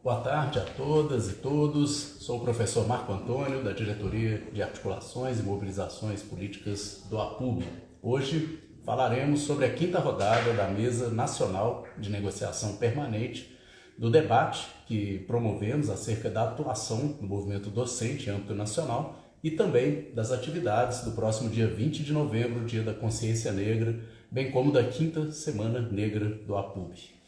Boa tarde a todas e todos. Sou o professor Marco Antônio, da Diretoria de Articulações e Mobilizações Políticas do APUB. Hoje falaremos sobre a quinta rodada da Mesa Nacional de Negociação Permanente do debate que promovemos acerca da atuação do movimento docente em âmbito nacional e também das atividades do próximo dia 20 de novembro, Dia da Consciência Negra, bem como da quinta Semana Negra do APUB.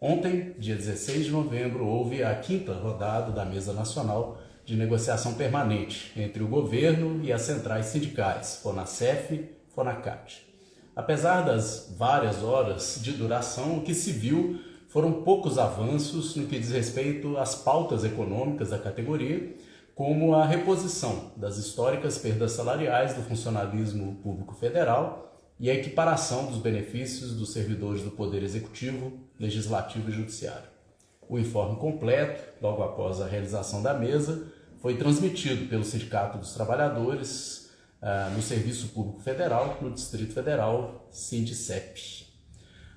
Ontem, dia 16 de novembro, houve a quinta rodada da Mesa Nacional de Negociação Permanente entre o governo e as centrais sindicais, FONASEF e FONACAT. Apesar das várias horas de duração, o que se viu foram poucos avanços no que diz respeito às pautas econômicas da categoria, como a reposição das históricas perdas salariais do funcionalismo público federal e a equiparação dos benefícios dos servidores do Poder Executivo, Legislativo e Judiciário. O informe completo, logo após a realização da mesa, foi transmitido pelo Sindicato dos Trabalhadores no Serviço Público Federal, no Distrito Federal, Sindicep.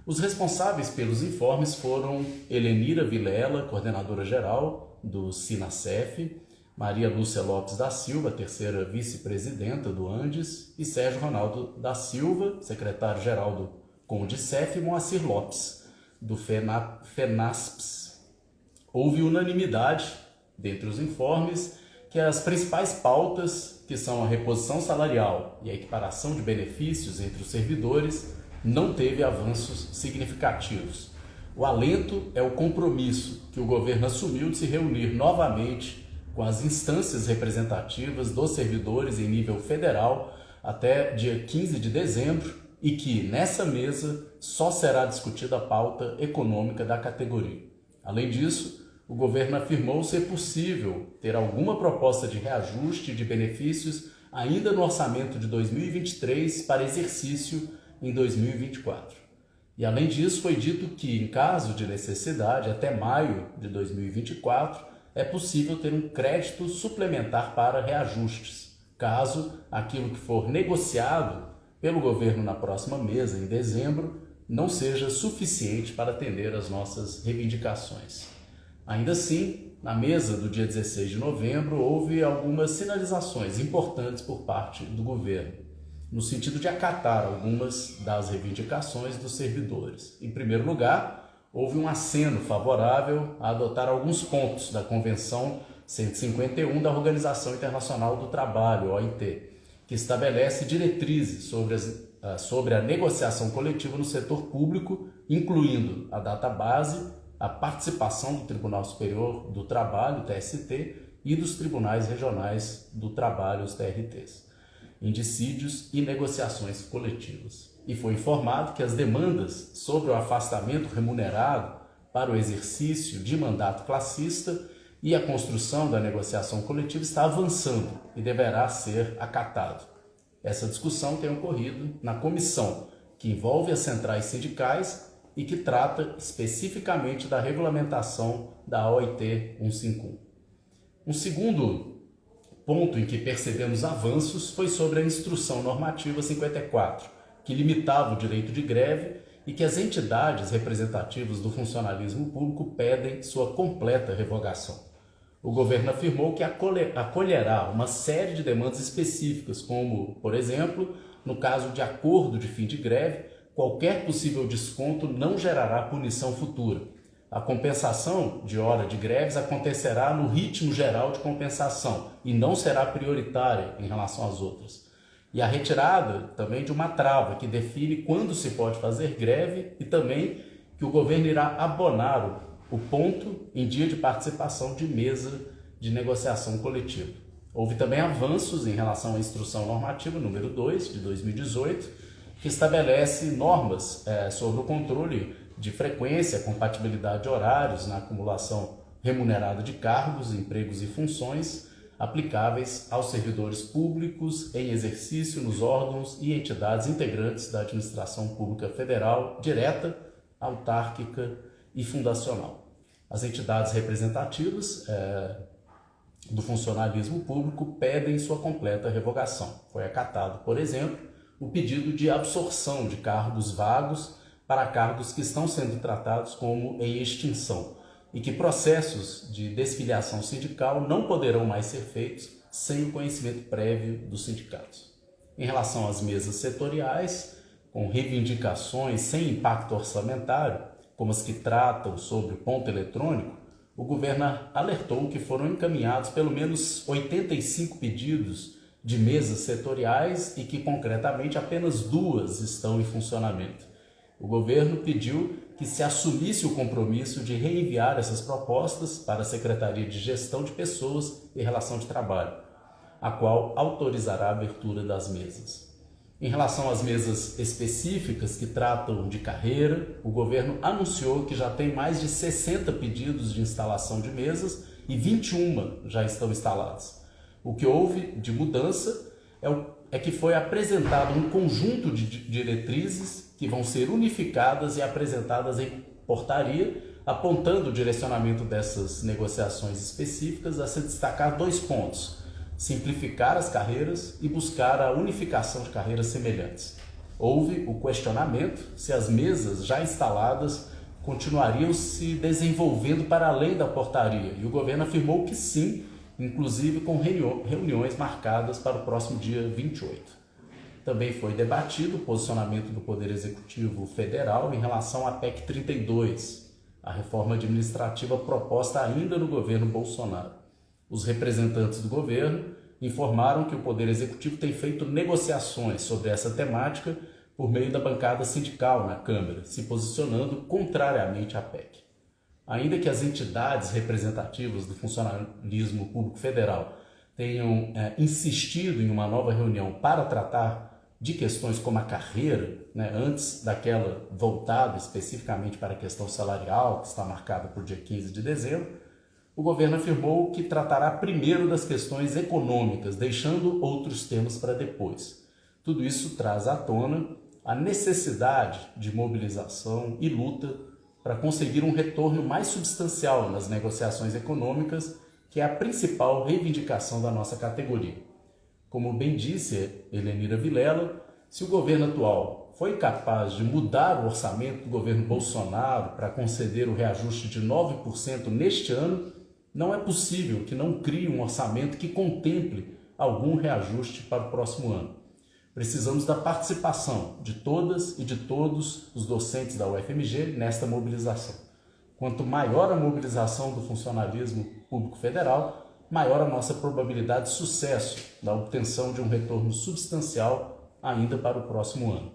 Os responsáveis pelos informes foram Helenira Vilela, coordenadora-geral do SINASEF, Maria Lúcia Lopes da Silva, terceira vice-presidenta do Andes, e Sérgio Ronaldo da Silva, secretário-geral do CONDICEF, e Moacir Lopes, do FENASPS. Houve unanimidade, dentre os informes, que as principais pautas, que são a reposição salarial e a equiparação de benefícios entre os servidores, não teve avanços significativos. O alento é o compromisso que o governo assumiu de se reunir novamente com as instâncias representativas dos servidores em nível federal até dia 15 de dezembro e que, nessa mesa, só será discutida a pauta econômica da categoria. Além disso, o governo afirmou ser possível ter alguma proposta de reajuste de benefícios ainda no orçamento de 2023 para exercício em 2024. E, além disso, foi dito que, em caso de necessidade, até maio de 2024, é possível ter um crédito suplementar para reajustes, caso aquilo que for negociado pelo governo na próxima mesa, em dezembro, não seja suficiente para atender às nossas reivindicações. Ainda assim, na mesa do dia 16 de novembro, houve algumas sinalizações importantes por parte do governo, no sentido de acatar algumas das reivindicações dos servidores. Em primeiro lugar, houve um aceno favorável a adotar alguns pontos da Convenção 151 da Organização Internacional do Trabalho, OIT, que estabelece diretrizes sobre a negociação coletiva no setor público, incluindo a database, a participação do Tribunal Superior do Trabalho, TST, e dos Tribunais Regionais do Trabalho, os TRTs, em dissídios e negociações coletivas. E foi informado que as demandas sobre o afastamento remunerado para o exercício de mandato classista e a construção da negociação coletiva está avançando e deverá ser acatado. Essa discussão tem ocorrido na comissão que envolve as centrais sindicais e que trata especificamente da regulamentação da OIT 151. Um segundo ponto em que percebemos avanços foi sobre a Instrução Normativa 54, que limitava o direito de greve e que as entidades representativas do funcionalismo público pedem sua completa revogação. O governo afirmou que acolherá uma série de demandas específicas, como, por exemplo, no caso de acordo de fim de greve, qualquer possível desconto não gerará punição futura. A compensação de hora de greves acontecerá no ritmo geral de compensação e não será prioritária em relação às outras. E a retirada também de uma trava que define quando se pode fazer greve e também que o governo irá abonar o ponto em dia de participação de mesa de negociação coletiva. Houve também avanços em relação à Instrução Normativa número 2 de 2018, que estabelece normas sobre o controle de frequência, compatibilidade de horários na acumulação remunerada de cargos, empregos e funções aplicáveis aos servidores públicos em exercício nos órgãos e entidades integrantes da administração pública federal, direta, autárquica e fundacional. As entidades representativas do funcionalismo público pedem sua completa revogação. Foi acatado, por exemplo, o pedido de absorção de cargos vagos para cargos que estão sendo tratados como em extinção, e que processos de desfiliação sindical não poderão mais ser feitos sem o conhecimento prévio dos sindicatos. Em relação às mesas setoriais, com reivindicações sem impacto orçamentário, como as que tratam sobre o ponto eletrônico, o governo alertou que foram encaminhados pelo menos 85 pedidos de mesas setoriais e que, concretamente, apenas 2 estão em funcionamento. O governo pediu que se assumisse o compromisso de reenviar essas propostas para a Secretaria de Gestão de Pessoas e Relação de Trabalho, a qual autorizará a abertura das mesas. Em relação às mesas específicas que tratam de carreira, o governo anunciou que já tem mais de 60 pedidos de instalação de mesas e 21 já estão instaladas. O que houve de mudança é que foi apresentado um conjunto de diretrizes que vão ser unificadas e apresentadas em portaria, apontando o direcionamento dessas negociações específicas a se destacar 2 pontos: simplificar as carreiras e buscar a unificação de carreiras semelhantes. Houve o questionamento se as mesas já instaladas continuariam se desenvolvendo para além da portaria, e o governo afirmou que sim, inclusive com reuniões marcadas para o próximo dia 28. Também foi debatido o posicionamento do Poder Executivo Federal em relação à PEC 32, a reforma administrativa proposta ainda no governo Bolsonaro. Os representantes do governo informaram que o Poder Executivo tem feito negociações sobre essa temática por meio da bancada sindical na Câmara, se posicionando contrariamente à PEC. Ainda que as entidades representativas do funcionalismo público federal tenham insistido em uma nova reunião para tratar de questões como a carreira, antes daquela voltada especificamente para a questão salarial, que está marcada para o dia 15 de dezembro, o governo afirmou que tratará primeiro das questões econômicas, deixando outros temas para depois. Tudo isso traz à tona a necessidade de mobilização e luta para conseguir um retorno mais substancial nas negociações econômicas, que é a principal reivindicação da nossa categoria. Como bem disse Helenira Vilela, se o governo atual foi capaz de mudar o orçamento do governo Bolsonaro para conceder o reajuste de 9% neste ano, não é possível que não crie um orçamento que contemple algum reajuste para o próximo ano. Precisamos da participação de todas e de todos os docentes da UFMG nesta mobilização. Quanto maior a mobilização do funcionalismo público federal, maior a nossa probabilidade de sucesso da obtenção de um retorno substancial ainda para o próximo ano.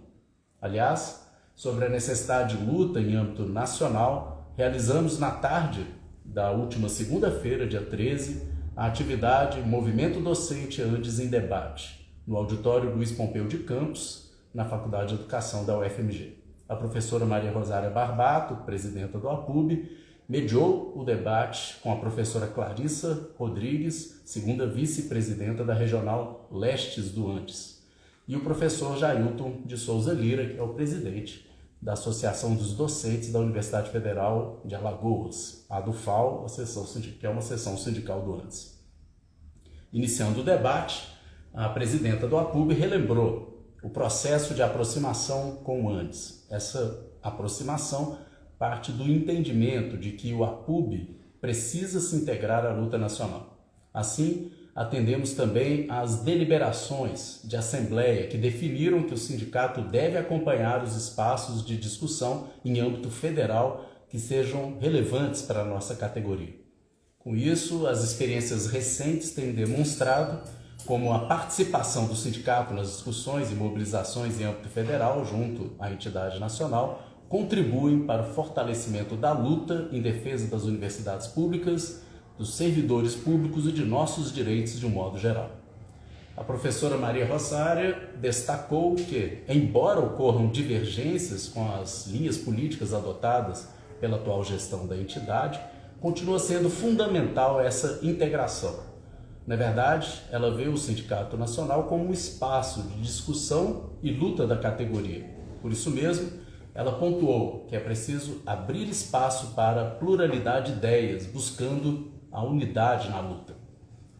Aliás, sobre a necessidade de luta em âmbito nacional, realizamos na tarde da última segunda-feira, dia 13, a atividade Movimento Docente Andes em Debate, no auditório Luiz Pompeu de Campos, na Faculdade de Educação da UFMG. A professora Maria Rosária Barbato, presidenta do APUB, mediou o debate com a professora Clarissa Rodrigues, segunda vice-presidenta da Regional Lestes do Andes, e o professor Jailton de Souza Lira, que é o presidente da Associação dos Docentes da Universidade Federal de Alagoas, a do FAO, que é uma seção sindical do Andes. Iniciando o debate, a presidenta do APUB relembrou o processo de aproximação com o Andes. Essa aproximação parte do entendimento de que o APUB precisa se integrar à luta nacional. Assim, atendemos também às deliberações de assembleia que definiram que o sindicato deve acompanhar os espaços de discussão em âmbito federal que sejam relevantes para a nossa categoria. Com isso, as experiências recentes têm demonstrado como a participação do sindicato nas discussões e mobilizações em âmbito federal junto à entidade nacional contribuem para o fortalecimento da luta em defesa das universidades públicas, dos servidores públicos e de nossos direitos de um modo geral. A professora Maria Rosária destacou que, embora ocorram divergências com as linhas políticas adotadas pela atual gestão da entidade, continua sendo fundamental essa integração. Na verdade, ela vê o Sindicato Nacional como um espaço de discussão e luta da categoria. Por isso mesmo, ela pontuou que é preciso abrir espaço para a pluralidade de ideias, buscando a unidade na luta.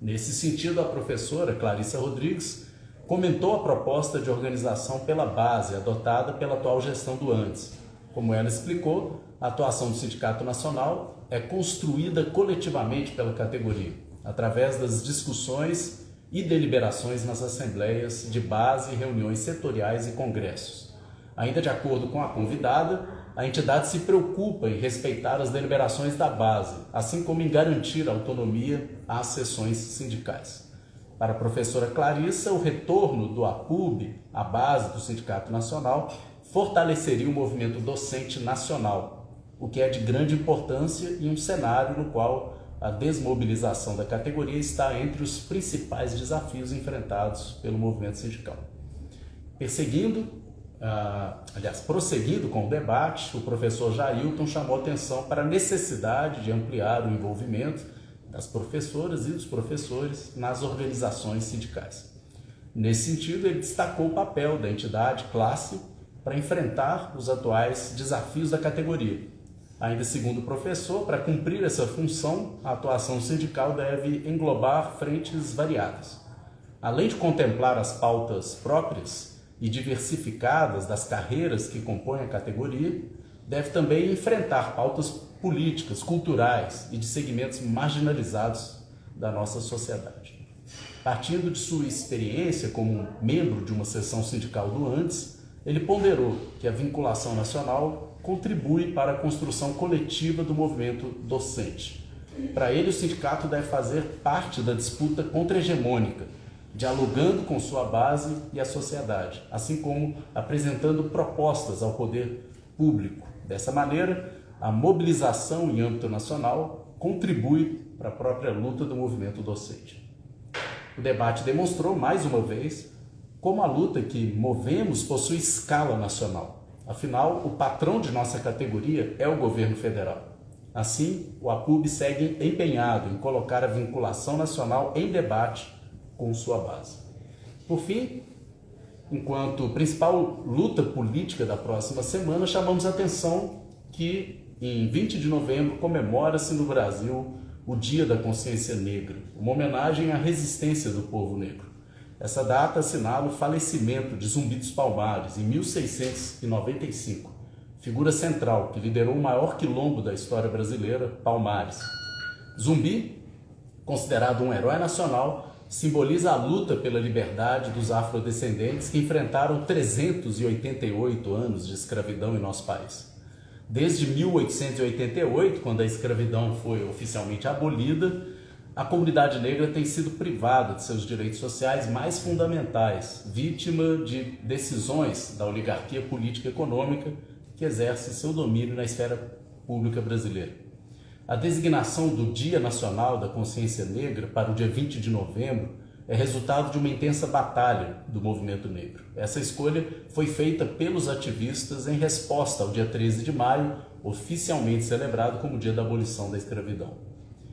Nesse sentido, a professora Clarissa Rodrigues comentou a proposta de organização pela base adotada pela atual gestão do Andes. Como ela explicou, a atuação do Sindicato Nacional é construída coletivamente pela categoria, através das discussões e deliberações nas assembleias de base, reuniões setoriais e congressos. Ainda de acordo com a convidada, a entidade se preocupa em respeitar as deliberações da base, assim como em garantir autonomia às sessões sindicais. Para a professora Clarissa, o retorno do APUB à base do Sindicato Nacional fortaleceria o movimento docente nacional, o que é de grande importância em um cenário no qual a desmobilização da categoria está entre os principais desafios enfrentados pelo movimento sindical. Prosseguindo com o debate, o professor Jailton chamou atenção para a necessidade de ampliar o envolvimento das professoras e dos professores nas organizações sindicais. Nesse sentido, ele destacou o papel da entidade classe para enfrentar os atuais desafios da categoria. Ainda segundo o professor, para cumprir essa função, a atuação sindical deve englobar frentes variadas. Além de contemplar as pautas próprias e diversificadas das carreiras que compõem a categoria, deve também enfrentar pautas políticas, culturais e de segmentos marginalizados da nossa sociedade. Partindo de sua experiência como membro de uma seção sindical do ANDES, ele ponderou que a vinculação nacional contribui para a construção coletiva do movimento docente. Para ele, o sindicato deve fazer parte da disputa contra-hegemônica, dialogando com sua base e a sociedade, assim como apresentando propostas ao poder público. Dessa maneira, a mobilização em âmbito nacional contribui para a própria luta do movimento docente. O debate demonstrou, mais uma vez, como a luta que movemos possui escala nacional. Afinal, o patrão de nossa categoria é o governo federal. Assim, o APUB segue empenhado em colocar a vinculação nacional em debate com sua base. Por fim, enquanto principal luta política da próxima semana, chamamos a atenção que em 20 de novembro comemora-se no Brasil o Dia da Consciência Negra, uma homenagem à resistência do povo negro. Essa data assinala o falecimento de Zumbi dos Palmares, em 1695, figura central que liderou o maior quilombo da história brasileira, Palmares. Zumbi, considerado um herói nacional, simboliza a luta pela liberdade dos afrodescendentes que enfrentaram 388 anos de escravidão em nosso país. Desde 1888, quando a escravidão foi oficialmente abolida, a comunidade negra tem sido privada de seus direitos sociais mais fundamentais, vítima de decisões da oligarquia política e econômica que exerce seu domínio na esfera pública brasileira. A designação do Dia Nacional da Consciência Negra para o dia 20 de novembro é resultado de uma intensa batalha do movimento negro. Essa escolha foi feita pelos ativistas em resposta ao dia 13 de maio, oficialmente celebrado como Dia da Abolição da Escravidão.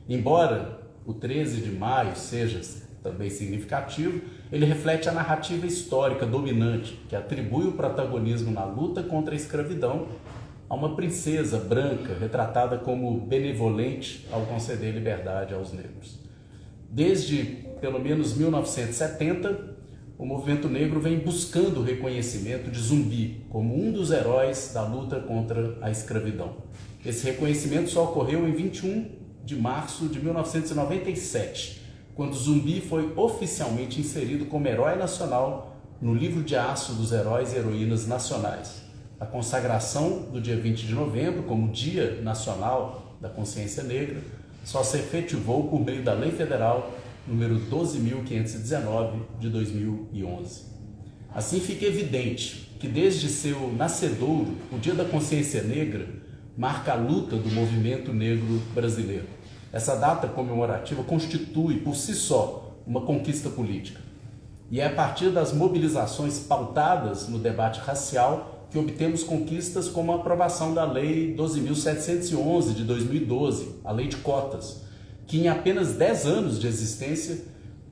Embora o 13 de maio seja também significativo, ele reflete a narrativa histórica dominante que atribui o protagonismo na luta contra a escravidão a uma princesa branca retratada como benevolente ao conceder liberdade aos negros. Desde pelo menos 1970, o movimento negro vem buscando o reconhecimento de Zumbi como um dos heróis da luta contra a escravidão. Esse reconhecimento só ocorreu em 21 de março de 1997, quando Zumbi foi oficialmente inserido como herói nacional no livro de aço dos heróis e heroínas nacionais. A consagração do dia 20 de novembro como Dia Nacional da Consciência Negra só se efetivou por meio da Lei Federal número 12.519 de 2011. Assim fica evidente que desde seu nascedouro, o Dia da Consciência Negra marca a luta do movimento negro brasileiro. Essa data comemorativa constitui, por si só, uma conquista política. E é a partir das mobilizações pautadas no debate racial que obtemos conquistas como a aprovação da Lei 12.711 de 2012, a Lei de Cotas, que em apenas 10 anos de existência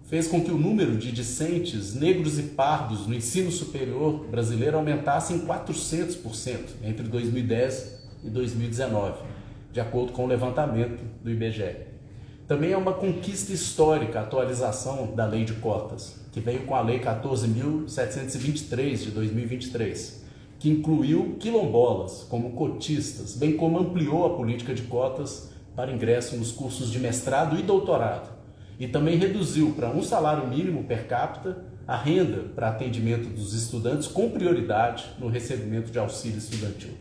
fez com que o número de discentes negros e pardos no ensino superior brasileiro aumentasse em 400% entre 2010 e 2019, de acordo com o levantamento do IBGE. Também é uma conquista histórica a atualização da Lei de Cotas, que veio com a Lei 14.723 de 2023, que incluiu quilombolas como cotistas, bem como ampliou a política de cotas para ingresso nos cursos de mestrado e doutorado, e também reduziu para um salário mínimo per capita a renda para atendimento dos estudantes com prioridade no recebimento de auxílio estudantil.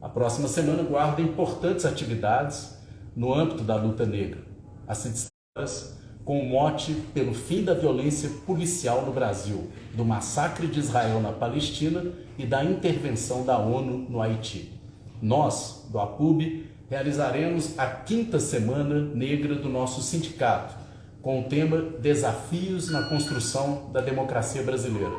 A próxima semana guarda importantes atividades no âmbito da luta negra, com o mote pelo fim da violência policial no Brasil, do massacre de Israel na Palestina e da intervenção da ONU no Haiti. Nós, do APUB, realizaremos a 5ª Semana Negra do nosso sindicato, com o tema Desafios na Construção da Democracia Brasileira,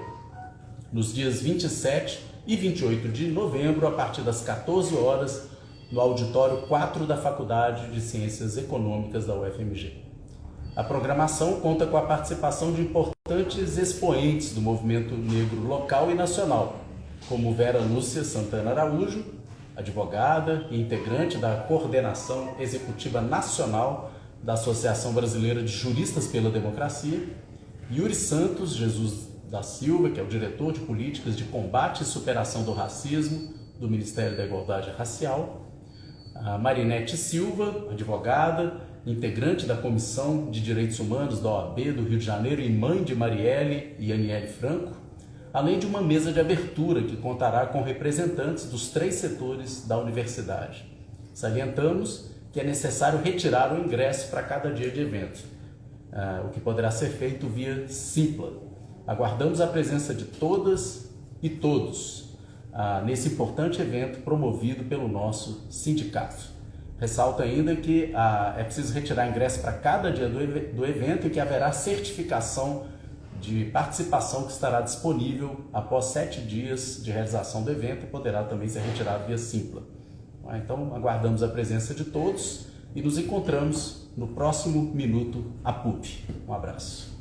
nos dias 27 e 28 de novembro, a partir das 14 horas, no auditório 4 da Faculdade de Ciências Econômicas da UFMG. A programação conta com a participação de importantes expoentes do movimento negro local e nacional, como Vera Lúcia Santana Araújo, advogada e integrante da Coordenação Executiva Nacional da Associação Brasileira de Juristas pela Democracia, Yuri Santos Jesus da Silva, que é o diretor de Políticas de Combate e Superação do Racismo do Ministério da Igualdade Racial, a Marinete Silva, advogada, integrante da Comissão de Direitos Humanos da OAB do Rio de Janeiro e mãe de Marielle e Aniele Franco, além de uma mesa de abertura que contará com representantes dos 3 setores da universidade. Salientamos que é necessário retirar o ingresso para cada dia de evento, o que poderá ser feito via Simpla. Aguardamos a presença de todas e todos nesse importante evento promovido pelo nosso sindicato. Ressalto ainda que é preciso retirar ingresso para cada dia do evento e que haverá certificação de participação que estará disponível após 7 dias de realização do evento e poderá também ser retirado via Simpla. Então, aguardamos a presença de todos e nos encontramos no próximo Minuto APUB. Um abraço.